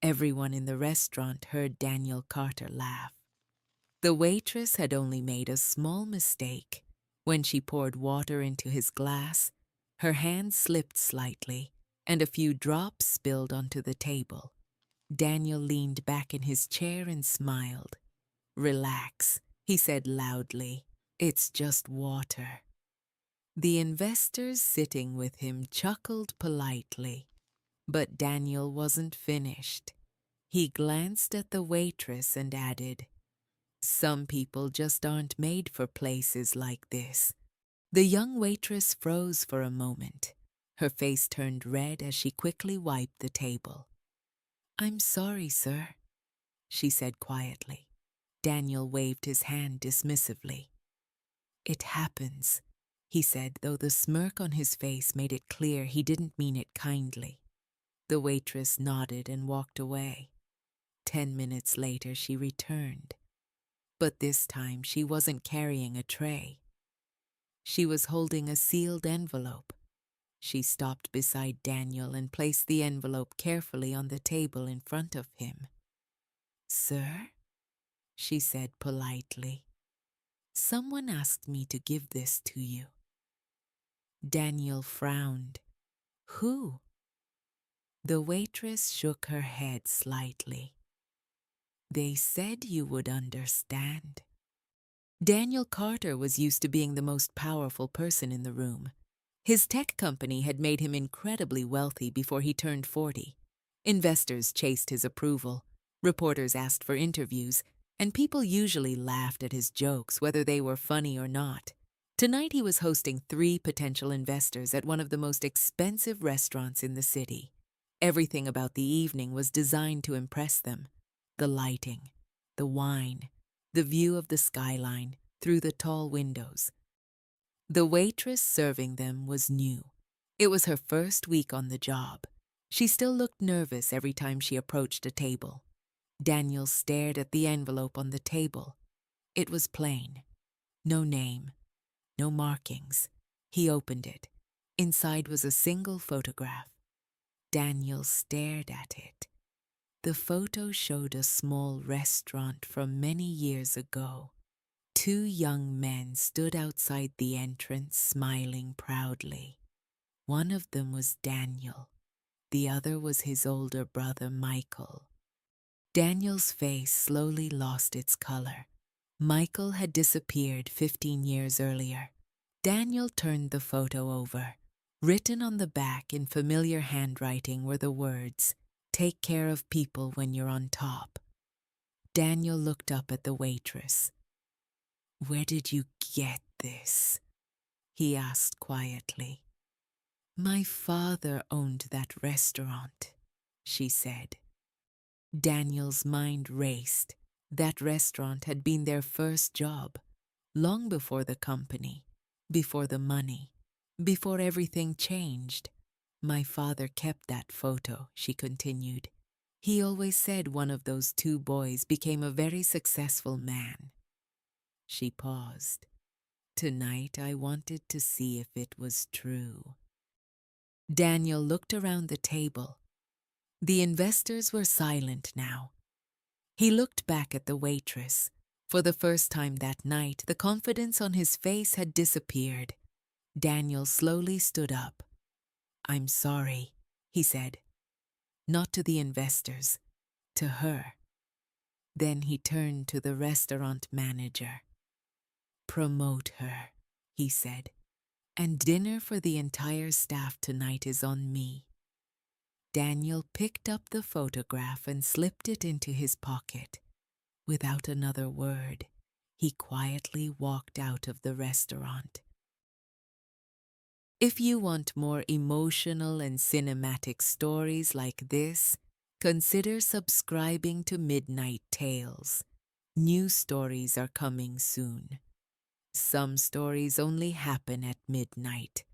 Everyone in the restaurant heard Daniel Carter laugh. The waitress had only made a small mistake. When she poured water into his glass, her hand slipped slightly, and a few drops spilled onto the table. Daniel leaned back in his chair and smiled. "Relax," he said loudly. "It's just water." The investors sitting with him chuckled politely, but Daniel wasn't finished. He glanced at the waitress and added, "Some people just aren't made for places like this." The young waitress froze for a moment. Her face turned red as she quickly wiped the table. "I'm sorry, sir," she said quietly. Daniel waved his hand dismissively. "It happens," he said, though the smirk on his face made it clear he didn't mean it kindly. The waitress nodded and walked away. 10 minutes later, she returned. But this time, she wasn't carrying a tray. She was holding a sealed envelope. She stopped beside Daniel and placed the envelope carefully on the table in front of him. "Sir?" she said politely. "Someone asked me to give this to you." Daniel frowned. "Who?" The waitress shook her head slightly. "They said you would understand." Daniel Carter was used to being the most powerful person in the room. His tech company had made him incredibly wealthy before he turned 40. Investors chased his approval, reporters asked for interviews, and people usually laughed at his jokes, whether they were funny or not. Tonight he was hosting 3 potential investors at one of the most expensive restaurants in the city. Everything about the evening was designed to impress them. The lighting, the wine, the view of the skyline through the tall windows. The waitress serving them was new. It was her first week on the job. She still looked nervous every time she approached a table. Daniel stared at the envelope on the table. It was plain. No name, no markings. He opened it. Inside was a single photograph. Daniel stared at it. The photo showed a small restaurant from many years ago. 2 young men stood outside the entrance, smiling proudly. One of them was Daniel. The other was his older brother, Michael. Daniel's face slowly lost its color. Michael had disappeared 15 years earlier. Daniel turned the photo over. Written on the back in familiar handwriting were the words, "Take care of people when you're on top." Daniel looked up at the waitress. "Where did you get this?" he asked quietly. "My father owned that restaurant," she said. Daniel's mind raced. That restaurant had been their first job, long before the company, before the money, before everything changed. "My father kept that photo," she continued. "He always said one of those 2 boys became a very successful man." She paused. Tonight I wanted to see if it was true. Daniel looked around the table. The investors were silent now. He looked back at the waitress. For the first time that night, the confidence on his face had disappeared. Daniel slowly stood up. "I'm sorry," he said. Not to the investors, to her. Then he turned to the restaurant manager. "Promote her," he said, "and dinner for the entire staff tonight is on me." Daniel picked up the photograph and slipped it into his pocket. Without another word, he quietly walked out of the restaurant. If you want more emotional and cinematic stories like this, consider subscribing to Midnight Tales. New stories are coming soon. Some stories only happen at midnight.